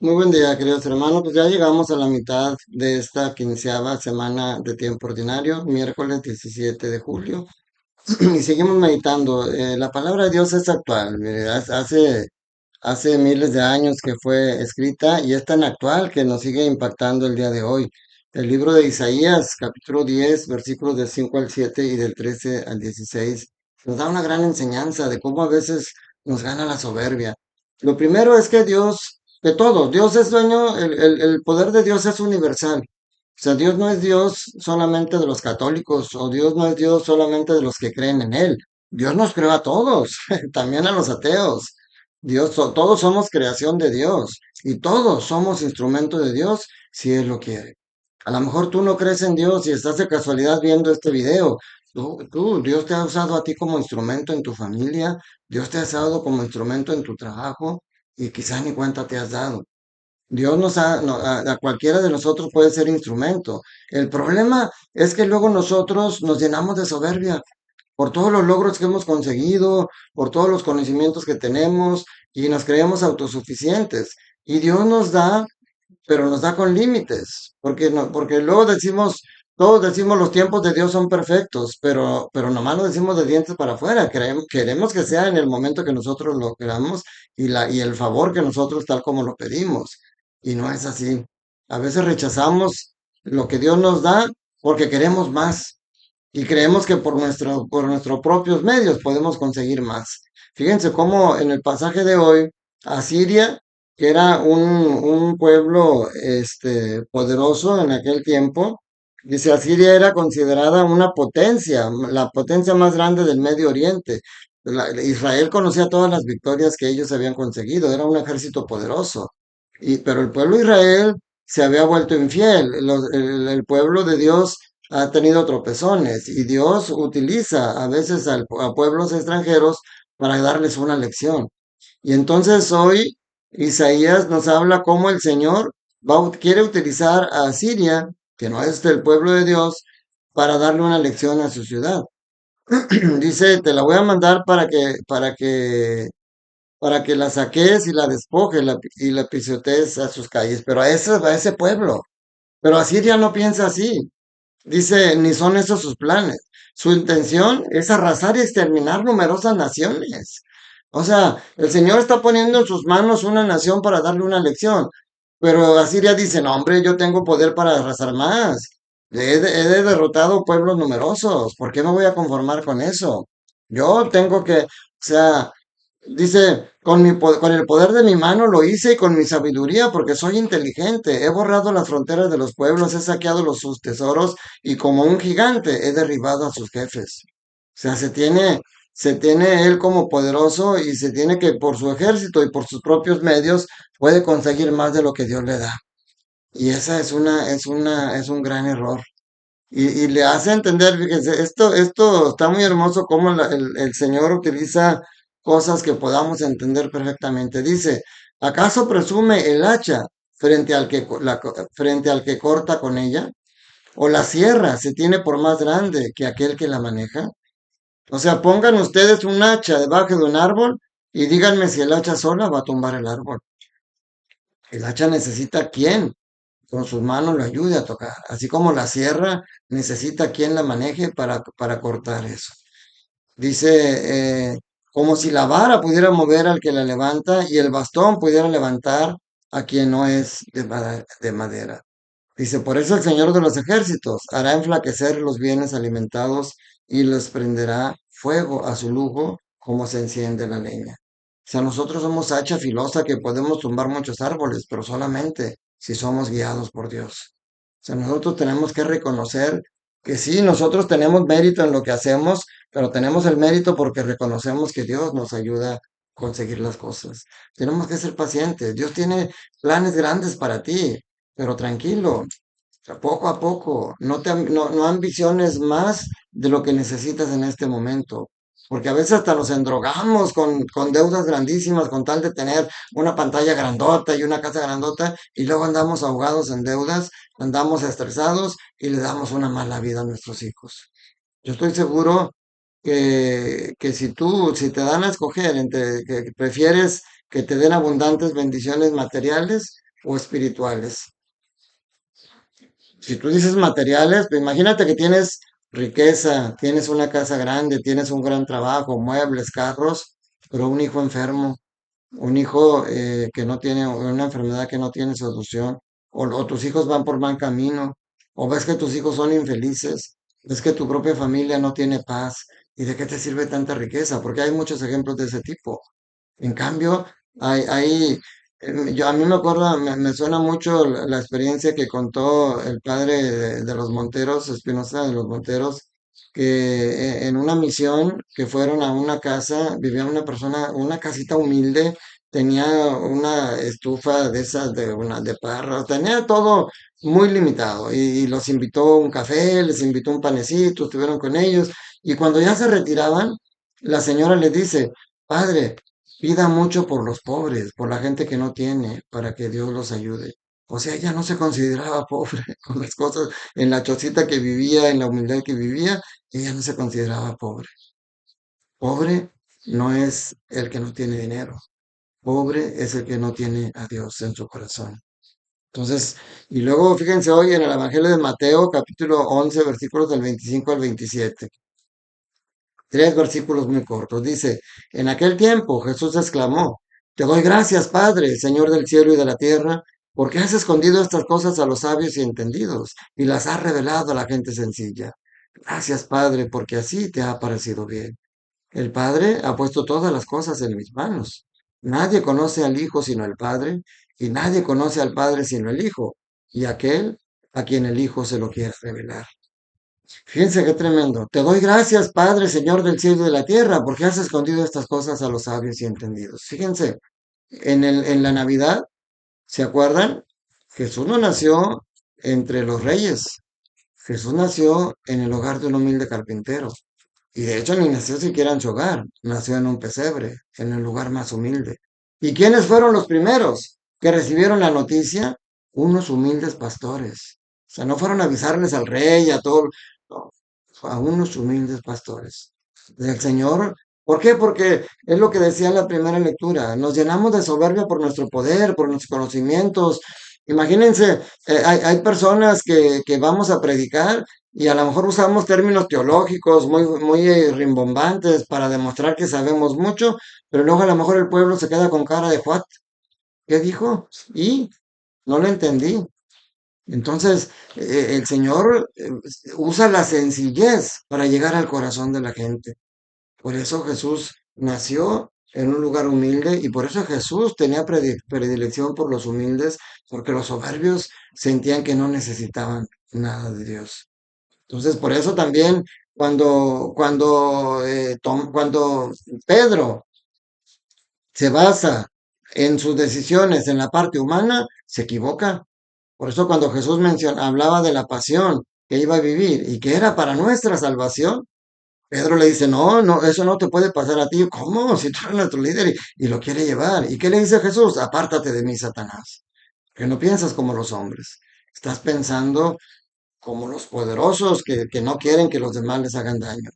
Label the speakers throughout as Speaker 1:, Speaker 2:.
Speaker 1: Muy buen día, queridos hermanos. Pues ya llegamos a la mitad de esta quinceava semana de tiempo ordinario, miércoles 17 de julio, y seguimos meditando. La palabra de Dios es actual. Mire, hace miles de años que fue escrita y es tan actual que nos sigue impactando el día de hoy. El libro de Isaías, capítulo 10, versículos del 5 al 7 y del 13 al 16, nos da una gran enseñanza de cómo a veces nos gana la soberbia. Lo primero es que Dios, de todo, Dios es dueño, el poder de Dios es universal. O sea, Dios no es Dios solamente de los católicos, o Dios no es Dios solamente de los que creen en Él. Dios nos creó a todos, también a los ateos. Todos somos creación de Dios y todos somos instrumento de Dios si Él lo quiere. A lo mejor tú no crees en Dios y estás de casualidad viendo este video. Dios te ha usado a ti como instrumento en tu familia, Dios te ha usado como instrumento en tu trabajo y quizás ni cuenta te has dado. Dios a cualquiera de nosotros puede ser instrumento. El problema es que luego nosotros nos llenamos de soberbia por todos los logros que hemos conseguido, por todos los conocimientos que tenemos y nos creemos autosuficientes. Y Dios nos da, pero nos da con límites, porque, no, porque luego decimos, todos decimos los tiempos de Dios son perfectos, pero nomás lo decimos de dientes para afuera. Queremos que sea en el momento que nosotros lo queramos y el favor que nosotros tal como lo pedimos. Y no es así. A veces rechazamos lo que Dios nos da porque queremos más y creemos que por nuestros propios medios podemos conseguir más. Fíjense cómo en el pasaje de hoy, Asiria, que era un pueblo poderoso en aquel tiempo, dice, Asiria era considerada una potencia, la potencia más grande del Medio Oriente. Israel conocía todas las victorias que ellos habían conseguido, era un ejército poderoso. Pero el pueblo de Israel se había vuelto infiel, el pueblo de Dios ha tenido tropezones y Dios utiliza a veces a pueblos extranjeros para darles una lección. Y entonces hoy Isaías nos habla cómo el Señor quiere utilizar a Siria, que no es del pueblo de Dios, para darle una lección a su ciudad. Dice, te la voy a mandar para que la saques y la despojes y la pisotees a sus calles, pero a ese pueblo. Pero Asiria no piensa así. Dice, ni son esos sus planes. Su intención es arrasar y exterminar numerosas naciones. O sea, el Señor está poniendo en sus manos una nación para darle una lección. Pero Asiria dice, no, hombre, yo tengo poder para arrasar más. He derrotado pueblos numerosos. ¿Por qué me voy a conformar con eso? Yo tengo que, o sea, dice, con el poder de mi mano lo hice y con mi sabiduría, porque soy inteligente. He borrado las fronteras de los pueblos, he saqueado sus tesoros y como un gigante he derribado a sus jefes. O sea, se tiene él como poderoso y se tiene que por su ejército y por sus propios medios puede conseguir más de lo que Dios le da. Y esa es un gran error. Y le hace entender, fíjense, esto está muy hermoso cómo el Señor utiliza cosas que podamos entender perfectamente. Dice, ¿acaso presume el hacha frente al que corta con ella? ¿O la sierra se tiene por más grande que aquel que la maneja? O sea, pongan ustedes un hacha debajo de un árbol y díganme si el hacha sola va a tumbar el árbol. El hacha necesita quien con sus manos lo ayude a tocar, así como la sierra necesita quien la maneje para cortar eso. Dice, como si la vara pudiera mover al que la levanta y el bastón pudiera levantar a quien no es de madera. Dice, por eso el Señor de los ejércitos hará enflaquecer los bienes alimentados y les prenderá fuego a su lujo como se enciende la leña. O sea, nosotros somos hacha filosa que podemos tumbar muchos árboles, pero solamente si somos guiados por Dios. O sea, nosotros tenemos que reconocer que sí, nosotros tenemos mérito en lo que hacemos, pero tenemos el mérito porque reconocemos que Dios nos ayuda a conseguir las cosas. Tenemos que ser pacientes. Dios tiene planes grandes para ti, pero tranquilo, poco a poco, no ambiciones más de lo que necesitas en este momento, porque a veces hasta nos endrogamos con deudas grandísimas con tal de tener una pantalla grandota y una casa grandota y luego andamos ahogados en deudas, andamos estresados y le damos una mala vida a nuestros hijos. Yo estoy seguro que si te dan a escoger entre que prefieres que te den abundantes bendiciones materiales o espirituales. Si tú dices materiales, pues imagínate que tienes riqueza, tienes una casa grande, tienes un gran trabajo, muebles, carros, pero un hijo enfermo, un hijo que no tiene, una enfermedad que no tiene solución, o tus hijos van por mal camino, o ves que tus hijos son infelices, ves que tu propia familia no tiene paz, ¿y de qué te sirve tanta riqueza? Porque hay muchos ejemplos de ese tipo. En cambio, a mí me acuerdo, me suena mucho la experiencia que contó el padre de los Monteros, Espinosa de los Monteros, que en una misión que fueron a una casa, vivía una persona, una casita humilde, tenía una estufa de esas, de parra, tenía todo muy limitado, y los invitó a un café, les invitó un panecito, estuvieron con ellos, y cuando ya se retiraban, la señora les dice, padre, pida mucho por los pobres, por la gente que no tiene, para que Dios los ayude. O sea, ella no se consideraba pobre con las cosas, en la chocita que vivía, en la humildad que vivía, ella no se consideraba pobre. Pobre no es el que no tiene dinero, pobre es el que no tiene a Dios en su corazón. Entonces, y luego fíjense hoy en el Evangelio de Mateo, capítulo 11, versículos del 25 al 27. Tres versículos muy cortos. Dice, en aquel tiempo Jesús exclamó, te doy gracias, Padre, Señor del cielo y de la tierra, porque has escondido estas cosas a los sabios y entendidos y las has revelado a la gente sencilla. Gracias, Padre, porque así te ha parecido bien. El Padre ha puesto todas las cosas en mis manos. Nadie conoce al Hijo sino el Padre, y nadie conoce al Padre sino el Hijo, y aquel a quien el Hijo se lo quiere revelar. Fíjense qué tremendo. Te doy gracias, Padre, Señor del cielo y de la tierra, porque has escondido estas cosas a los sabios y entendidos. Fíjense, en la Navidad, ¿se acuerdan? Jesús no nació entre los reyes. Jesús nació en el hogar de un humilde carpintero. Y de hecho ni nació siquiera en su hogar, nació en un pesebre, en el lugar más humilde. ¿Y quiénes fueron los primeros que recibieron la noticia? Unos humildes pastores. O sea, no fueron a avisarles al rey, a todo, no, a unos humildes pastores del Señor. ¿Por qué? Porque es lo que decía en la primera lectura, nos llenamos de soberbia por nuestro poder, por nuestros conocimientos. Imagínense, hay personas que vamos a predicar y a lo mejor usamos términos teológicos muy rimbombantes para demostrar que sabemos mucho, pero luego a lo mejor el pueblo se queda con cara de ¿what? ¿Qué dijo? Y no lo entendí. Entonces, el Señor usa la sencillez para llegar al corazón de la gente. Por eso Jesús nació en un lugar humilde y por eso Jesús tenía predilección por los humildes, porque los soberbios sentían que no necesitaban nada de Dios. Entonces, por eso también cuando Pedro se basa en sus decisiones en la parte humana, se equivoca. Por eso cuando Jesús hablaba de la pasión que iba a vivir y que era para nuestra salvación, Pedro le dice, no, no, eso no te puede pasar a ti. ¿Cómo? Si tú eres nuestro líder y lo quiere llevar. ¿Y qué le dice Jesús? Apártate de mí, Satanás, que no piensas como los hombres. Estás pensando como los poderosos que no quieren que los demás les hagan daño.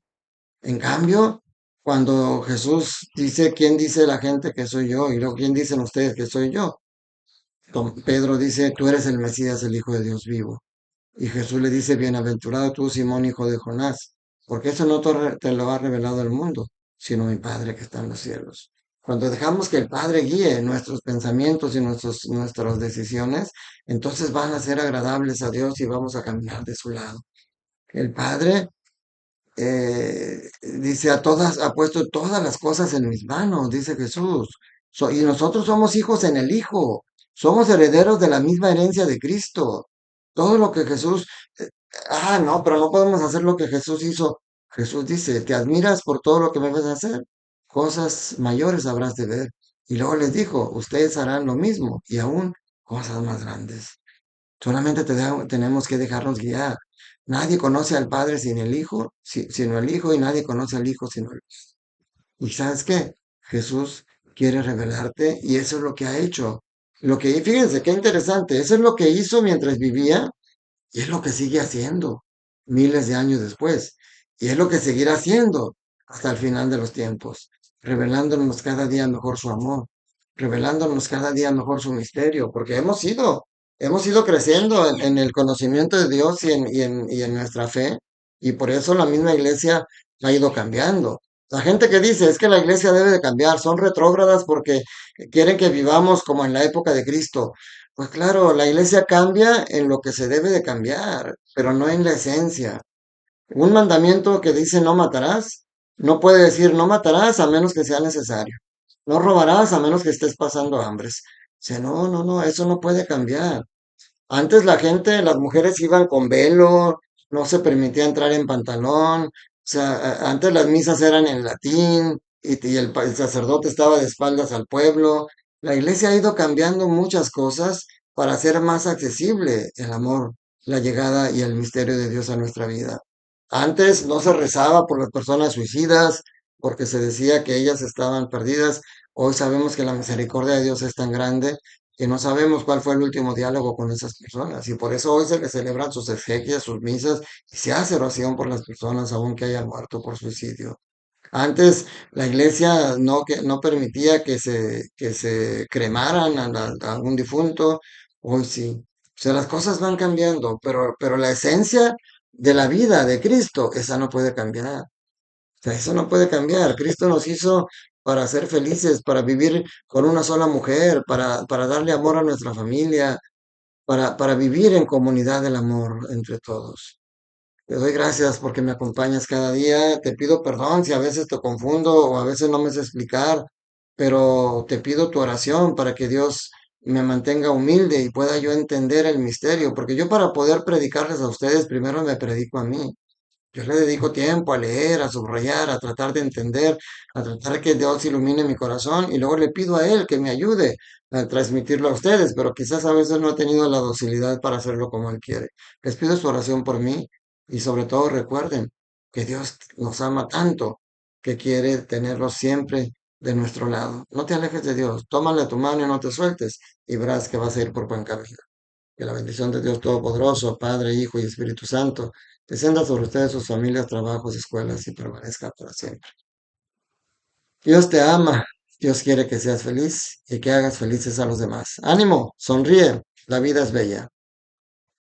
Speaker 1: En cambio, cuando Jesús dice, ¿quién dice la gente que soy yo? Y luego, ¿quién dicen ustedes que soy yo? Pedro dice, tú eres el Mesías, el Hijo de Dios vivo. Y Jesús le dice, bienaventurado tú, Simón, hijo de Jonás, porque eso no te lo ha revelado el mundo, sino mi Padre que está en los cielos. Cuando dejamos que el Padre guíe nuestros pensamientos y nuestras decisiones, entonces van a ser agradables a Dios y vamos a caminar de su lado. El Padre dice ha puesto todas las cosas en mis manos, dice Jesús. Y nosotros somos hijos en el Hijo, somos herederos de la misma herencia de Cristo. Todo lo que Jesús, no, pero no podemos hacer lo que Jesús hizo. Jesús dice, te admiras por todo lo que me vas a hacer, cosas mayores habrás de ver. Y luego les dijo, ustedes harán lo mismo y aún cosas más grandes. Solamente tenemos que dejarnos guiar. Nadie conoce al Padre sin el Hijo, sino el Hijo, y nadie conoce al Hijo sino el Hijo. ¿Y sabes qué? Jesús quiere revelarte y eso es lo que ha hecho. Fíjense qué interesante, eso es lo que hizo mientras vivía y es lo que sigue haciendo miles de años después. Y es lo que seguirá haciendo hasta el final de los tiempos, revelándonos cada día mejor su amor. revelándonos cada día mejor su misterio, porque hemos ido creciendo en el conocimiento de Dios y en nuestra fe, y por eso la misma iglesia ha ido cambiando. La gente que dice es que la iglesia debe de cambiar, son retrógradas porque quieren que vivamos como en la época de Cristo. Pues claro, la iglesia cambia en lo que se debe de cambiar, pero no en la esencia. Un mandamiento que dice no matarás, no puede decir no matarás a menos que sea necesario. No robarás a menos que estés pasando hambres. O sea, no, no, no, eso no puede cambiar. Antes la gente, las mujeres iban con velo, no se permitía entrar en pantalón. O sea, antes las misas eran en latín y el sacerdote estaba de espaldas al pueblo. La iglesia ha ido cambiando muchas cosas para hacer más accesible el amor, la llegada y el misterio de Dios a nuestra vida. Antes no se rezaba por las personas suicidas porque se decía que ellas estaban perdidas. Hoy sabemos que la misericordia de Dios es tan grande que no sabemos cuál fue el último diálogo con esas personas. Y por eso hoy se les celebran sus exequias, sus misas, y se hace oración por las personas, aun que hayan muerto por suicidio. Antes la iglesia no permitía que se cremaran a un difunto, hoy sí. O sea, las cosas van cambiando, pero la esencia de la vida de Cristo, esa no puede cambiar. O sea, eso no puede cambiar. Cristo nos hizo para ser felices, para vivir con una sola mujer, para darle amor a nuestra familia, para vivir en comunidad del amor entre todos. Te doy gracias porque me acompañas cada día. Te pido perdón si a veces te confundo o a veces no me sé explicar, pero te pido tu oración para que Dios me mantenga humilde y pueda yo entender el misterio, porque yo para poder predicarles a ustedes, primero me predico a mí. Yo le dedico tiempo a leer, a subrayar, a tratar de entender, a tratar que Dios ilumine mi corazón y luego le pido a Él que me ayude a transmitirlo a ustedes, pero quizás a veces no he tenido la docilidad para hacerlo como Él quiere. Les pido su oración por mí y sobre todo recuerden que Dios nos ama tanto que quiere tenerlos siempre de nuestro lado. No te alejes de Dios, tómale tu mano y no te sueltes y verás que vas a ir por buen camino. Que la bendición de Dios Todopoderoso, Padre, Hijo y Espíritu Santo, descienda sobre ustedes, sus familias, trabajos, escuelas y permanezca para siempre. Dios te ama, Dios quiere que seas feliz y que hagas felices a los demás. Ánimo, sonríe, la vida es bella.